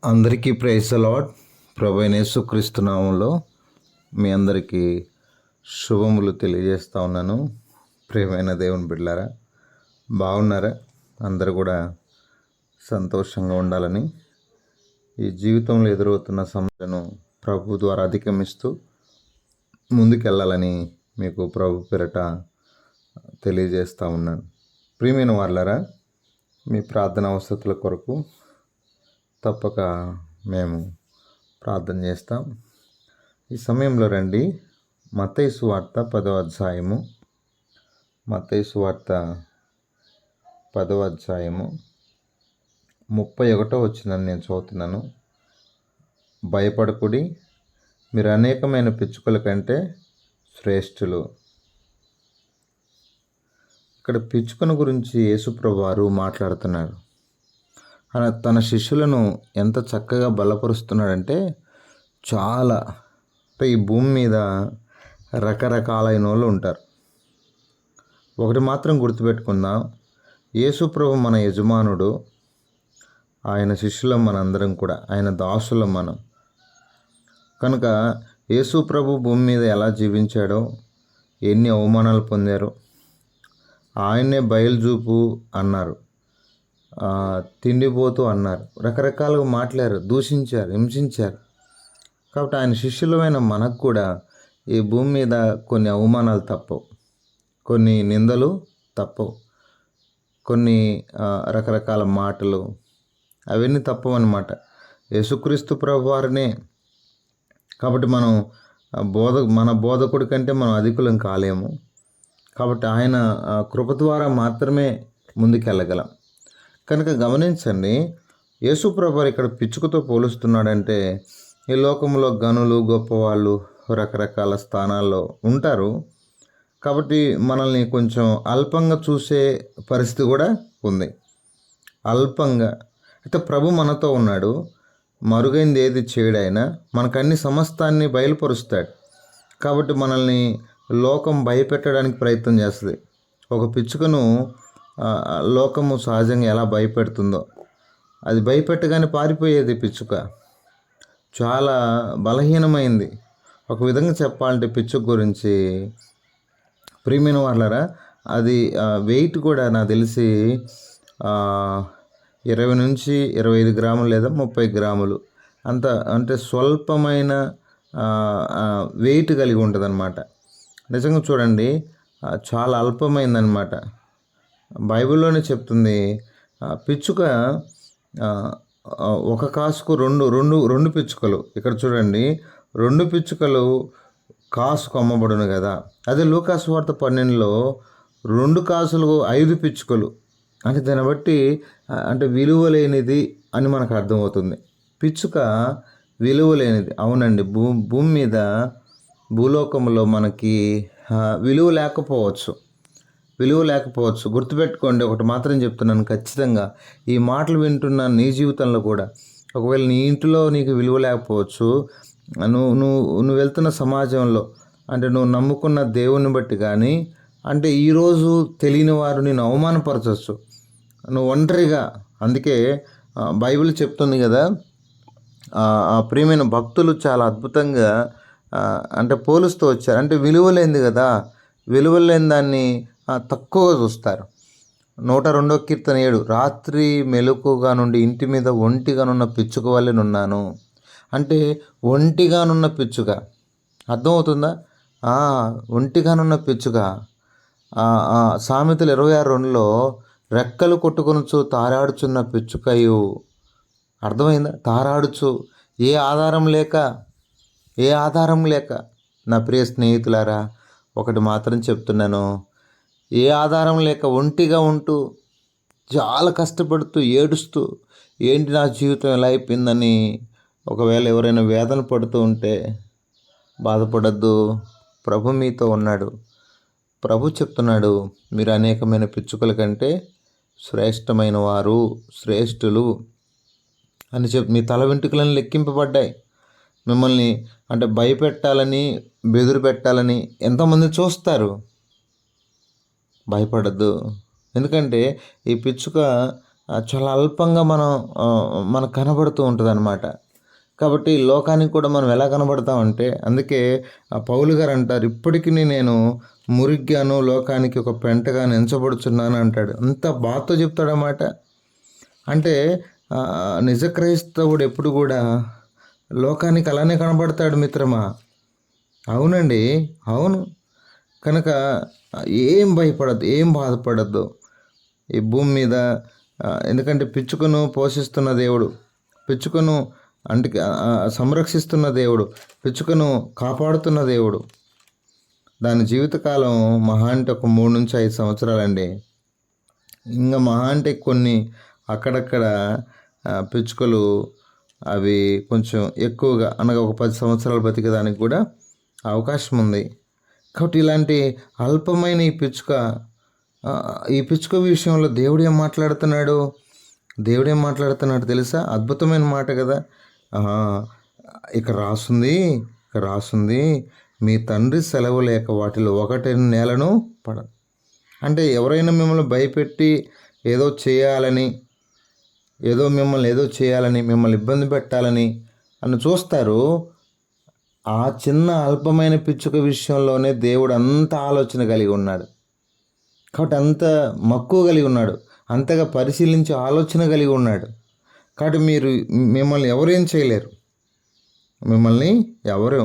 అందరికీ praise the lord. ప్రభు అయిన యేసుక్రీస్తు నామములో మీ అందరికీ శుభములు తెలియజేస్తా ఉన్నాను. ప్రియమైన దేవుని బిడ్డలారా, బాగున్నారా? అందరూ కూడా సంతోషంగా ఉండాలని, ఈ జీవితంలో ఎదురవుతున్న సమస్యలను ప్రభు ద్వారా అధిగమిస్తూ ముందుకెళ్ళాలని మీకు ప్రభు పేరట తెలియజేస్తూ ఉన్నాను. ప్రియమైన వాళ్ళారా, మీ ప్రార్థన అవసరతల కొరకు తప్పక మేము ప్రార్థన చేస్తాం. ఈ సమయంలో రండి, మత్తయి సువార్త 10వ అధ్యాయము, మత్తయి సువార్త 10వ అధ్యాయము 31వ వచనం నేను చదువుతున్నాను. భయపడకుడి, మీరు అనేకమైన పిచ్చుకల కంటే శ్రేష్ఠులు. ఇక్కడ పిచ్చుకను గురించి యేసుప్రభు వారు మాట్లాడుతున్నారు. తన శిష్యులను ఎంత చక్కగా బలపరుస్తున్నాడంటే, చాలా ఈ భూమి మీద రకరకాలైన వాళ్ళు ఉంటారు. ఒకటి మాత్రం గుర్తుపెట్టుకుందాం, యేసుప్రభు మన యజమానుడు, ఆయన శిష్యులం మనందరం కూడా, ఆయన దాసులం మనం. కనుక యేసుప్రభు భూమి మీద ఎలా జీవించాడో, ఎన్ని అవమానాలు పొందారు, ఆయన్నే బయలుజూపు అన్నారు, తిండిపోతూ అన్నారు, రకరకాలుగా మాట్లాడారు, దూషించారు, హింసించారు. కాబట్టి ఆయన శిష్యులమైన మనకు కూడా ఈ భూమి మీద కొన్ని అవమానాలు తప్పవు, కొన్ని నిందలు తప్పవు, కొన్ని రకరకాల మాటలు అవన్నీ తప్పవన్నమాట. యేసుక్రీస్తు ప్రభు వారినే. కాబట్టి మనం మన బోధకుడి కంటే మనం అధికులం కాలేము. కాబట్టి ఆయన కృప ద్వారా మాత్రమే ముందుకెళ్ళగలం. కనుక గమనించండి, యేసుప్రభు ఇక్కడ పిచ్చుకతో పోలుస్తున్నాడంటే, ఈ లోకంలో గనులు గొప్పవాళ్ళు రకరకాల స్థానాల్లో ఉంటారు. కాబట్టి మనల్ని కొంచెం అల్పంగా చూసే పరిస్థితి కూడా ఉంది. అల్పంగా అయితే ప్రభు మనతో ఉన్నాడు. మరుగైంది ఏది చేయడైనా మనకు అన్ని సమస్తాన్ని బయలుపరుస్తాడు. కాబట్టి మనల్ని లోకం భయపెట్టడానికి ప్రయత్నం చేస్తుంది. ఒక పిచ్చుకను లోకము సహజంగా ఎలా భయపెడుతుందో, అది భయపెట్టగానే పారిపోయేది పిచ్చుక. చాలా బలహీనమైంది. ఒక విధంగా చెప్పాలంటే పిచ్చుక గురించి, ప్రియమైన వాళ్ళరా, అది వెయిట్ కూడా నాకు తెలిసి 20 నుంచి 25 గ్రాములు లేదా 30 గ్రాములు అంత, అంటే స్వల్పమైన వెయిట్ కలిగి ఉంటుంది అన్నమాట. నిజంగా చూడండి, చాలా అల్పమైందనమాట. బైబిల్లోనే చెప్తుంది, పిచ్చుక ఒక కాసుకు రెండు పిచ్చుకలు, ఇక్కడ చూడండి 2 పిచ్చుకలు కాసుకు అమ్మబడును కదా. అదే లూకాసు వార్త 12లో 2 కాసులు 5 పిచ్చుకలు. అంటే దాన్ని బట్టి అంటే విలువ లేనిది అని మనకు అర్థమవుతుంది. పిచ్చుక విలువ లేనిది. అవునండి, భూమి మీద భూలోకంలో మనకి విలువ లేకపోవచ్చు. గుర్తుపెట్టుకోండి, ఒకటి మాత్రం చెప్తున్నాను ఖచ్చితంగా, ఈ మాటలు వింటున్న నీ జీవితంలో కూడా, ఒకవేళ నీ ఇంట్లో నీకు విలువ లేకపోవచ్చు, నువ్వు వెళ్తున్న సమాజంలో, అంటే నువ్వు నమ్ముకున్న దేవుని బట్టి కానీ, అంటే ఈరోజు తెలియని వారు నేను అవమానపరచవచ్చు, నువ్వు ఒంటరిగా. అందుకే బైబిల్ చెప్తుంది కదా, ఆ ప్రియమైన భక్తులు చాలా అద్భుతంగా అంటే పోలుస్తూ వచ్చారు. అంటే విలువలేంది కదా, విలువలేని దాన్ని తక్కువగా చూస్తారు. 102వ కీర్తన 7, రాత్రి మెలకుగా నుండి ఇంటి మీద ఒంటిగానున్న పిచ్చుక వల్లెనున్నాను. అంటే ఒంటిగానున్న పిచ్చుక, అర్థమవుతుందా? ఒంటిగానున్న పిచ్చుక. సామెతలు 26:2లో రెక్కలు కొట్టుకొనుచు తారాడుచున్న పిచ్చుకయు. అర్థమైందా? తారాడుచు, ఏ ఆధారం లేక. నా ప్రియ స్నేహితులారా, ఒకటి మాత్రం చెప్తున్నాను, ఏ ఆధారం లేక ఒంటిగా ఉంటూ చాలా కష్టపడుతూ ఏడుస్తూ, ఏంటి నా జీవితం ఎలా అయిపోయిందని ఒకవేళ ఎవరైనా వేదన పడుతూ ఉంటే బాధపడద్దు. ప్రభు మీతో ఉన్నాడు. ప్రభు చెప్తున్నాడు, మీరు అనేకమైన పిచ్చుకల కంటే శ్రేష్టమైన వారు, శ్రేష్ఠులు అని మీ తల వెంట్రుకలను లెక్కింపబడ్డాయి. మిమ్మల్ని అంటే భయపెట్టాలని, బెదురు పెట్టాలని ఎంతోమంది చూస్తారు. భయపడద్దు. ఎందుకంటే ఈ పిచ్చుక చాలా అల్పంగా మనకు కనబడుతూ ఉంటుందన్నమాట. కాబట్టి లోకానికి కూడా మనం ఎలా కనబడతామంటే, అందుకే పౌలు గారు అంటారు, ఇప్పటికి నేను మురిగ్గాను లోకానికి ఒక పెంటగాను ఎంచబడుచున్నాను అంటాడు. అంత బాధతో చెప్తాడన్నమాట. అంటే నిజ క్రైస్తవుడు ఎప్పుడు కూడా లోకానికి అలానే కనబడతాడు మిత్రమా. అవునండి, అవును. కనుక ఏం భయపడద్దు, ఏం బాధపడద్దు ఈ భూమి మీద. ఎందుకంటే పిచ్చుకను పోషిస్తున్న దేవుడు, పిచ్చుకను అంటే సంరక్షిస్తున్న దేవుడు, పిచ్చుకను కాపాడుతున్న దేవుడు. దాని జీవితకాలం మహా అంటే ఒక 3 నుంచి 5 సంవత్సరాలండి. ఇంకా మహా అంటే కొన్ని అక్కడక్కడ పిచ్చుకలు అవి కొంచెం ఎక్కువగా అనగా ఒక 10 సంవత్సరాలు బతికేదానికి కూడా అవకాశం ఉంది. కాబట్టి ఇలాంటి అల్పమైన ఈ పిచ్చుక విషయంలో దేవుడు ఏం మాట్లాడుతున్నాడు తెలుసా? అద్భుతమైన మాట కదా. ఇక రాసుంది, మీ తండ్రి సెలవు లేక వాటిలో ఒకటి నేలను పడదు. అంటే ఎవరైనా మిమ్మల్ని భయపెట్టి మిమ్మల్ని ఏదో చేయాలని మిమ్మల్ని ఇబ్బంది పెట్టాలని చూస్తారు. ఆ చిన్న అల్పమైన పిచ్చుక విషయంలోనే దేవుడు అంత ఆలోచన కలిగి ఉన్నాడు. కాబట్టి అంత మక్కువ కలిగి ఉన్నాడు, అంతగా పరిశీలించి ఆలోచన కలిగి ఉన్నాడు. కాబట్టి మిమ్మల్ని ఎవరేం చేయలేరు. మిమ్మల్ని ఎవరు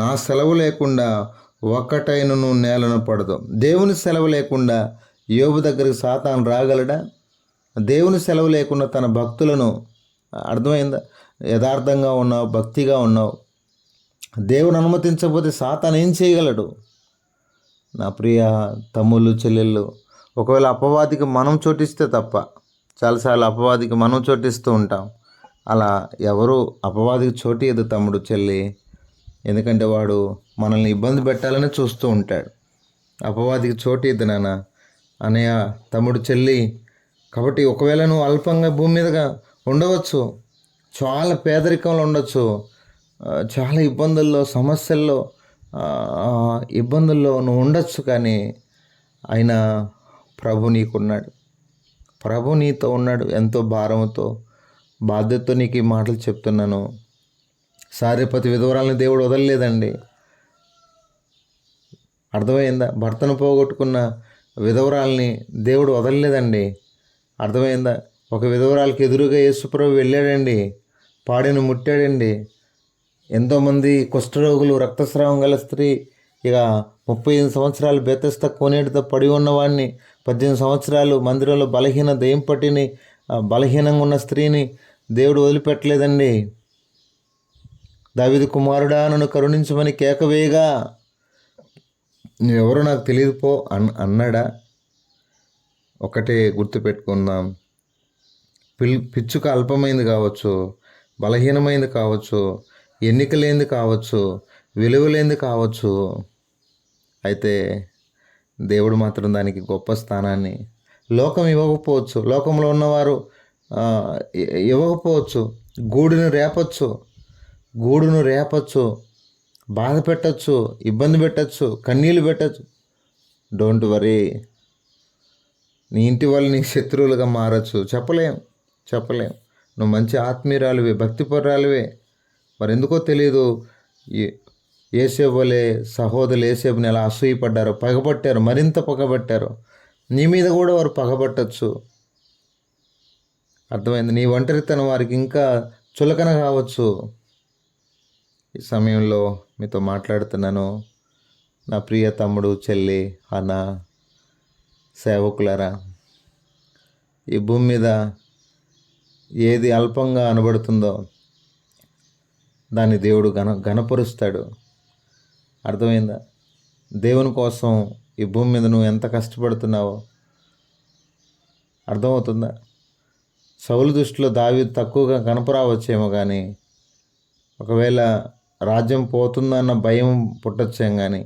నా సెలవు లేకుండా ఒక్కటైనను నేలను పడదు. దేవుని సెలవు లేకుండా యోబు దగ్గరికి సాతాను రాగలడా? దేవుని సెలవు లేకుండా తన భక్తులను, అర్థమైందా, యథార్థంగా ఉన్నావు, భక్తిగా ఉన్నావు, దేవుని అనుమతించకపోతే సాతాను ఏం చేయగలడు? నా ప్రియ తమ్ముళ్ళు, చెల్లెళ్ళు, ఒకవేళ అపవాదికి మనం చోటిస్తే తప్ప, చాలాసార్లు అపవాదికి మనం చోటిస్తూ ఉంటాం. అలా ఎవరు అపవాదికి చోటియదు తమ్ముడు, చెల్లి. ఎందుకంటే వాడు మనల్ని ఇబ్బంది పెట్టాలని చూస్తూ ఉంటాడు. అపవాదికి చోటియద్దు నాన్న, అనయ్య, తమ్ముడు, చెల్లి. కాబట్టి ఒకవేళ నువ్వు అల్పంగా భూమి మీదగా ఉండవచ్చు, చాలా పేదరికంలో ఉండొచ్చు, చాలా సమస్యల్లో ఇబ్బందుల్లో నువ్వు ఉండొచ్చు. కానీ ఆయన ప్రభు నీకున్నాడు, ప్రభు నీతో ఉన్నాడు. ఎంతో భారంతో, బాధ్యతతో నీకు ఈ మాటలు చెప్తున్నాను. సారెపతి విధవరాలని దేవుడు వదలలేదండి. అర్థమైందా? భర్తను పోగొట్టుకున్న విధవరాల్ని దేవుడు వదలలేదండి. అర్థమైందా? ఒక విధవరాలకి ఎదురుగా యేసుప్రభు వెళ్ళాడండి, పాడెను ముట్టాడండి. ఎంతోమంది కుష్ఠరోగులు, రక్తస్రావం గల స్త్రీ, ఇక 35 సంవత్సరాలు బెతెస్దా కోనేటితో పడి ఉన్నవాడిని, 18 సంవత్సరాలు మందిరంలో దెయ్యం పట్టిని బలహీనంగా ఉన్న స్త్రీని దేవుడు వదిలిపెట్టలేదండి. దావీదు కుమారుడా నన్ను కరుణించమని కేకవేయగా, నువ్వెవరో నాకు తెలియదు పో అన్నాడా? ఒకటే గుర్తుపెట్టుకుందాం, పిచ్చుక అల్పమైంది కావచ్చు, బలహీనమైంది కావచ్చు, ఎన్నిక లేనిది కావచ్చు, విలువ లేనిది కావచ్చు, అయితే దేవుడు మాత్రం దానికి గొప్ప స్థానాన్ని లోకం ఇవ్వకపోవచ్చు, లోకంలో ఉన్నవారు ఇవ్వకపోవచ్చు. గూడును రేపచ్చు, బాధ పెట్టచ్చు, ఇబ్బంది పెట్టచ్చు, కన్నీళ్ళు పెట్టచ్చు. డోంట్ వరీ, నీ ఇంటి వాళ్ళు నీ శత్రువులుగా మారచ్చు. చెప్పలేం. నువ్వు మంచి ఆత్మీయురాలివే, భక్తిపరురాలివే. మరి ఎందుకో తెలియదు, ఏసేపు వలె సహోదరులు ఏసేపుని ఎలా అసూయపడ్డారో, పగబట్టారు, మరింత పగబట్టారు. నీ మీద కూడా వారు పగబట్టచ్చు. అర్థమైంది? నీ ఒంటరితనం వారికి ఇంకా చులకన కావచ్చు. ఈ సమయంలో మీతో మాట్లాడుతున్నాను నా ప్రియ తమ్ముడు, చెల్లి, అన్న, సేవకులారా. ఈ భూమి మీద ఏది అల్పంగా అనబడుతుందో దాన్ని దేవుడు ఘనపరుస్తాడు. అర్థమైందా? దేవుని కోసం ఈ భూమి మీద నువ్వు ఎంత కష్టపడుతున్నావో అర్థమవుతుందా? సౌలు దృష్టిలో దావీదు తక్కువగా కనపరావచ్చేమో, కానీ ఒకవేళ రాజ్యం పోతుందన్న భయం పుట్టొచ్చేం, కానీ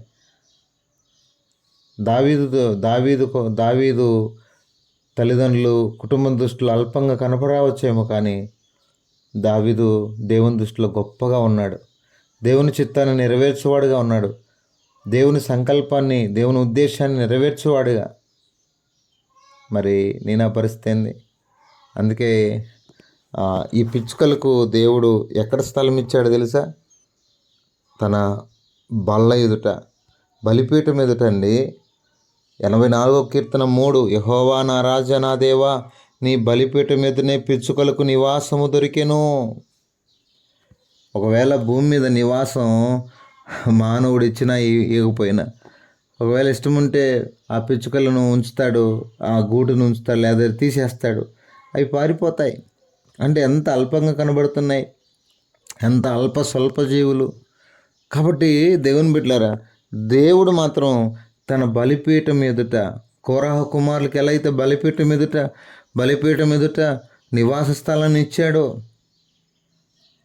దావీదు తల్లిదండ్రులు, కుటుంబం దృష్టిలో అల్పంగా కనపరావచ్చేమో, కానీ దావీదు దేవుని దృష్టిలో గొప్పగా ఉన్నాడు. దేవుని చిత్తాన్ని నెరవేర్చేవాడుగా ఉన్నాడు. దేవుని సంకల్పాన్ని, దేవుని ఉద్దేశాన్ని నెరవేర్చేవాడుగా. మరి నీ నా పరిస్థితి ఏంది? అందుకే ఈ పిచ్చుకలకు దేవుడు ఎక్కడ స్థలం ఇచ్చాడో తెలుసా? తన బల్ల ఎదుట, బలిపీఠం ఎదుట అండి. 84వ కీర్తన 3, యెహోవా నా రాజా నా దేవా, నీ బలిపీఠం ఎదుటనే పిచ్చుకలకు నివాసము దొరికెను. ఒకవేళ భూమి మీద నివాసం మానవుడు ఇచ్చినా ఇవ్వకపోయినా, ఒకవేళ ఇష్టం ఉంటే ఆ పిచ్చుకలను ఉంచుతాడు, ఆ గూడును ఉంచుతాడు, లేదా తీసేస్తాడు, అవి పారిపోతాయి. అంటే ఎంత అల్పంగా కనబడుతున్నాయి, ఎంత అల్ప స్వల్ప జీవులు. కాబట్టి దేవుని బిడ్డలారా, దేవుడు మాత్రం తన బలిపీఠం ఎదుట, కోరాహు కుమారులకు ఎలా అయితే బలిపీఠం ఎదుట నివాస స్థలాన్ని ఇచ్చాడో,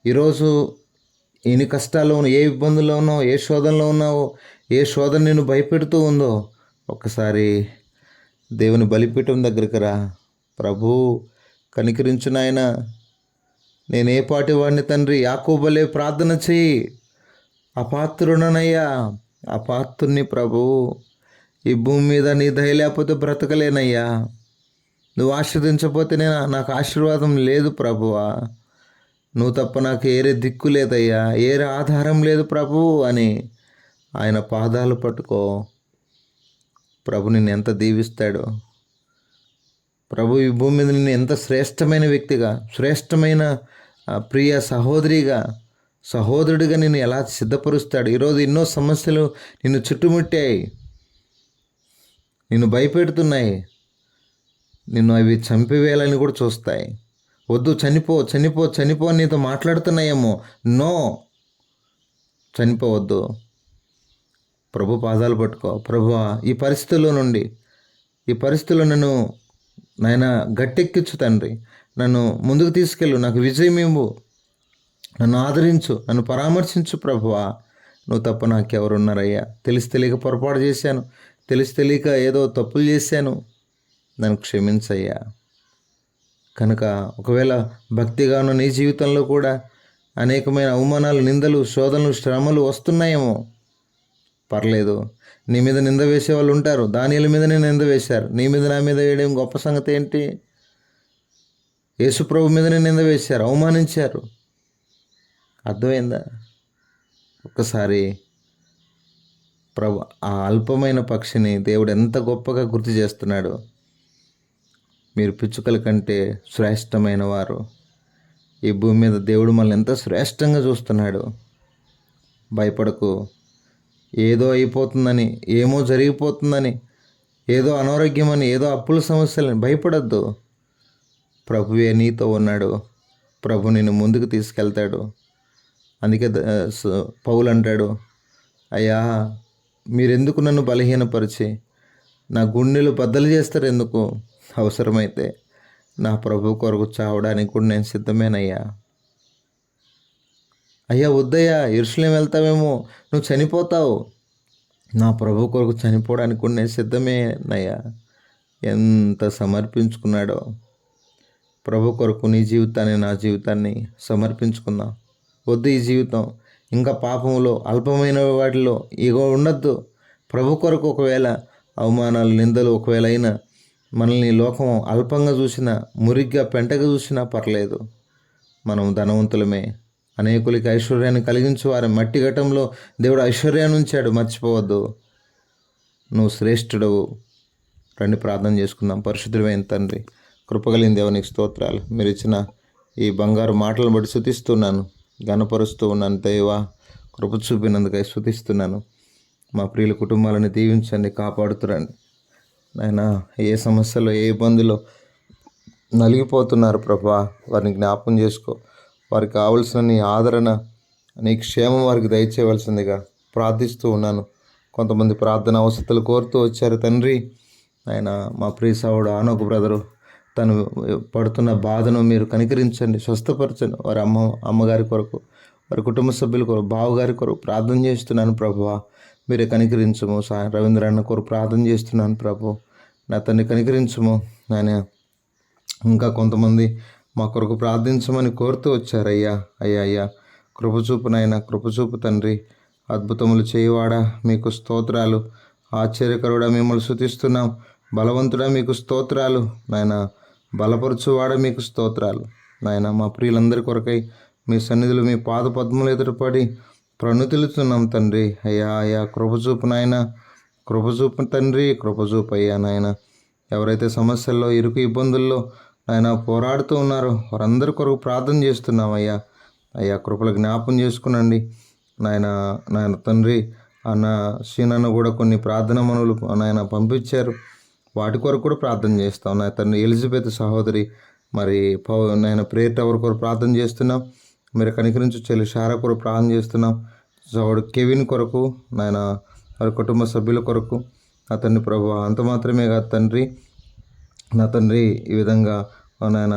ఈరోజు ఎన్ని కష్టాల్లో ఉన్నావు, ఏ ఇబ్బందుల్లో ఉన్నావు, ఏ శోధనలో ఉన్నావో, ఏ శోధన నిన్ను భయపెడుతూ ఉందో, ఒక్కసారి దేవుని బలిపీఠం దగ్గరికి రా. ప్రభు కనికరించు నాయనా, నేనే పాటి వాడిని తండ్రి, యాకోబులే ప్రార్థన చెయ్యి. అపాత్రుడనయ్యా, అపాత్రుని ప్రభు. ఈ భూమి మీద నీ దయ లేకపోతే బ్రతకలేనయ్యా. నువ్వు ఆశీర్వదించకపోతే నాకు ఆశీర్వాదం లేదు ప్రభువా. నువ్వు తప్ప నాకు ఏరే దిక్కు లేదయ్యా, ఏరే ఆధారం లేదు ప్రభు అని ఆయన పాదాలు పట్టుకో. ప్రభు నిన్ను ఎంత దీవిస్తాడో. ప్రభు ఈ భూమి మీద నిన్ను ఎంత శ్రేష్టమైన వ్యక్తిగా, శ్రేష్టమైన ప్రియ సహోదరుడిగా నిన్ను ఎలా సిద్ధపరుస్తాడు. ఈరోజు ఎన్నో సమస్యలు నిన్ను చుట్టుముట్టాయి, నిన్ను భయపెడుతున్నాయి, నిన్ను అవి చంపివేయాలని కూడా చూస్తాయి. వద్దు, చనిపో నీతో మాట్లాడుతున్నాయేమో. నో, చనిపోవద్దు. ప్రభు పాదాలు పట్టుకో. ప్రభువా, ఈ పరిస్థితుల్లో నన్ను నాయన గట్టెక్కించు తండ్రి, నన్ను ముందుకు తీసుకెళ్ళు, నాకు విజయం ఇవ్వు, నన్ను ఆదరించు, నన్ను పరామర్శించు ప్రభువా. నువ్వు తప్ప నాకెవరున్నారయ్యా? తెలియక పొరపాటు చేశాను, తెలియక ఏదో తప్పులు చేశాను, నన్ను క్షమించయ్యా. కనుక ఒకవేళ భక్తిగా ఉన్న నీ జీవితంలో కూడా అనేకమైన అవమానాలు, నిందలు, శోధనలు, శ్రమలు వస్తున్నాయేమో. పర్లేదు, నీ మీద నింద వేసే వాళ్ళు ఉంటారు. దానియేలు మీదనే నింద వేశారు, నీ మీద నా మీద వేయడం గొప్ప సంగతి ఏంటి? యేసుప్రభు మీదనే నింద వేశారు, అవమానించారు. అర్థమైందా? ఒక్కసారి ప్రభు ఆ అల్పమైన పక్షిని దేవుడు ఎంత గొప్పగా గుర్తు చేస్తున్నాడు. మీరు పిచ్చుకల కంటే శ్రేష్టమైన వారు. ఈ భూమి మీద దేవుడు మనల్ని ఎంత శ్రేష్టంగా చూస్తున్నాడు. భయపడకు. ఏదో అయిపోతుందని, ఏమో జరిగిపోతుందని, ఏదో అనారోగ్యమని, ఏదో అప్పుల సమస్యలని భయపడద్దు. ప్రభువే నీతో ఉన్నాడు. ప్రభు నిన్ను ముందుకు తీసుకెళ్తాడు. అందుకే పౌలు అంటాడు, అయ్యా మీరెందుకు నన్ను బలహీనపరిచి నా గుండెలు బద్దలు చేస్తారు ఎందుకు? అవసరమైతే నా ప్రభు కొరకు చావడానికి కూడా నేను సిద్ధమేనయ్యా. అయ్యా వద్దయ్యా, యెరూషలేము వెళ్తావేమో, నువ్వు చనిపోతావు, నా ప్రభు కొరకు చనిపోవడానికి కూడా నేను సిద్ధమేనయ్యా. ఎంత సమర్పించుకున్నాడో. ప్రభు కొరకు నీ జీవితాన్ని, నా జీవితాన్ని సమర్పించుకుందాం. వద్దు ఈ జీవితం ఇంకా పాపంలో, అల్పమైన వాటిలో ఇక ఉండద్దు. ప్రభు కొరకు ఒకవేళ అవమానాలు, నిందలు ఒకవేళ అయినా, మనల్ని లోకం అల్పంగా చూసినా, మురిగ్గా పెంటగా చూసినా పర్లేదు. మనం ధనవంతులమే, అనేకులకి ఐశ్వర్యాన్ని కలిగించేవారు. మట్టి ఘటంలో దేవుడు ఐశ్వర్యాన్ని ఉంచాడు, మర్చిపోవద్దు. నువ్వు శ్రేష్ఠుడవు. రండి ప్రార్థన చేసుకుందాం. పరిశుద్ధమైన తండ్రి, కృపగలిగిన దేవునికి స్తోత్రాలు. మీరు ఇచ్చిన ఈ బంగారు మాటలను బట్టి స్తుతిస్తున్నాను, ఘనపరుస్తూ ఉన్నాను. దైవా, కృప చూపినందుకై స్తుతిస్తున్నాను. మా ప్రియుల కుటుంబాలను దీవించండి, కాపాడుతురండి నాయనా. ఏ సమస్యలో, ఏ ఇబ్బందులో నలిగిపోతున్నారు ప్రభా, వారిని జ్ఞాపకం చేసుకో. వారికి కావలసిన నీ ఆదరణ, నీ క్షేమం వారికి దయచేయవలసిందిగా ప్రార్థిస్తూ ఉన్నాను. కొంతమంది ప్రార్థన అవసరాలు కోరుతూ వచ్చారు తండ్రి. ఆయన మా ప్రియ సహోదరుడు ఆనోకు బ్రదరు, తను పడుతున్న బాధను మీరు కనికరించండి, స్వస్థపరచండి. వారి అమ్మగారి కొరకు, వారి కుటుంబ సభ్యుల కొరకు, బావగారి కొరకు ప్రార్థన చేస్తున్నాను ప్రభువా. మీరే కనికరించము. రవీంద్ర అన్న కొరకు ప్రార్థన చేస్తున్నాను ప్రభు. నా తండ్రి కనికరించము నాయన. ఇంకా కొంతమంది మా కొరకు ప్రార్థించమని కోరుతూ వచ్చారయ్యా. అయ్యా కృపచూపు నాయన, కృపచూపు తండ్రి. అద్భుతములు చేయవాడా మీకు స్తోత్రాలు. ఆశ్చర్యకరుడా మిమ్మల్ని స్తుతిస్తున్నాం. బలవంతుడా మీకు స్తోత్రాలు నాయన. బలపరచువాడ మీకు స్తోత్రాలు. నాయన మా ప్రియులందరి కొరకై మీ సన్నిధిలో మీ పాద పద్మలు ఎదురుపడి ప్రణుతిలుతున్నాం తండ్రి. అయ్యా కృపచూపు నాయన, కృపచూపు తండ్రి, కృపచూపు అయ్యా నాయన. ఎవరైతే సమస్యల్లో ఇరుకు ఇబ్బందుల్లో నాయన పోరాడుతూ ఉన్నారో వారందరి కొరకు ప్రార్థన చేస్తున్నాం అయ్యా కృపలు జ్ఞాపం చేసుకునండి నాయన తండ్రి. అన్న శ్రీనన్న కూడా కొన్ని ప్రార్థన మనవులు నాయన పంపించారు, వాటి కొరకు కూడా ప్రార్థన చేస్తాం నా తండ్రి. ఎలిజబెత్ సహోదరి మరి నాయన ప్రేయర్ టవర్ కొరకు ప్రార్థన చేస్తున్నాం. మీరు కనికరించి చెల్లి షారా కొరకు ప్రార్థన చేస్తున్నాం. సోదరుడు కెవిన్ కొరకు నాయన వారి కుటుంబ సభ్యుల కొరకు నా తండ్రి ప్రభు. అంత మాత్రమే కాదు తండ్రి, నా తండ్రి ఈ విధంగా నాయన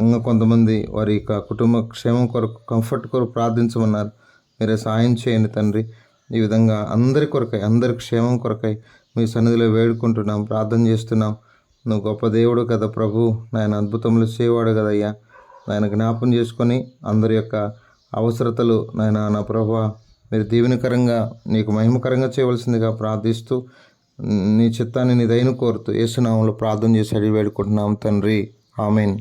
ఇంకా కొంతమంది వారి యొక్క కుటుంబ క్షేమం కొరకు కంఫర్ట్ కొరకు ప్రార్థించమన్నారు. మీరే సాయం చేయండి తండ్రి. ఈ విధంగా అందరి కొరకై, అందరి క్షేమం కొరకై మీ సన్నిధిలో వేడుకుంటున్నాం, ప్రార్థన చేస్తున్నాం. నువ్వు గొప్ప దేవుడు కదా ప్రభు, నాయన అద్భుతములు చేయవాడు కదయ్యా. నాయన జ్ఞాపం చేసుకొని అందరి యొక్క అవసరతలు నా ప్రభువా మీరు దీవెనకరంగా నీకు మహిమకరంగా చేయవలసిందిగా ప్రార్థిస్తూ నీ చిత్తాన్ని నీ దయను కోరుతూ యేసు నామములో ప్రార్థన చేసి అడిగి వేడుకుంటున్నాం తండ్రి. ఆమేన్.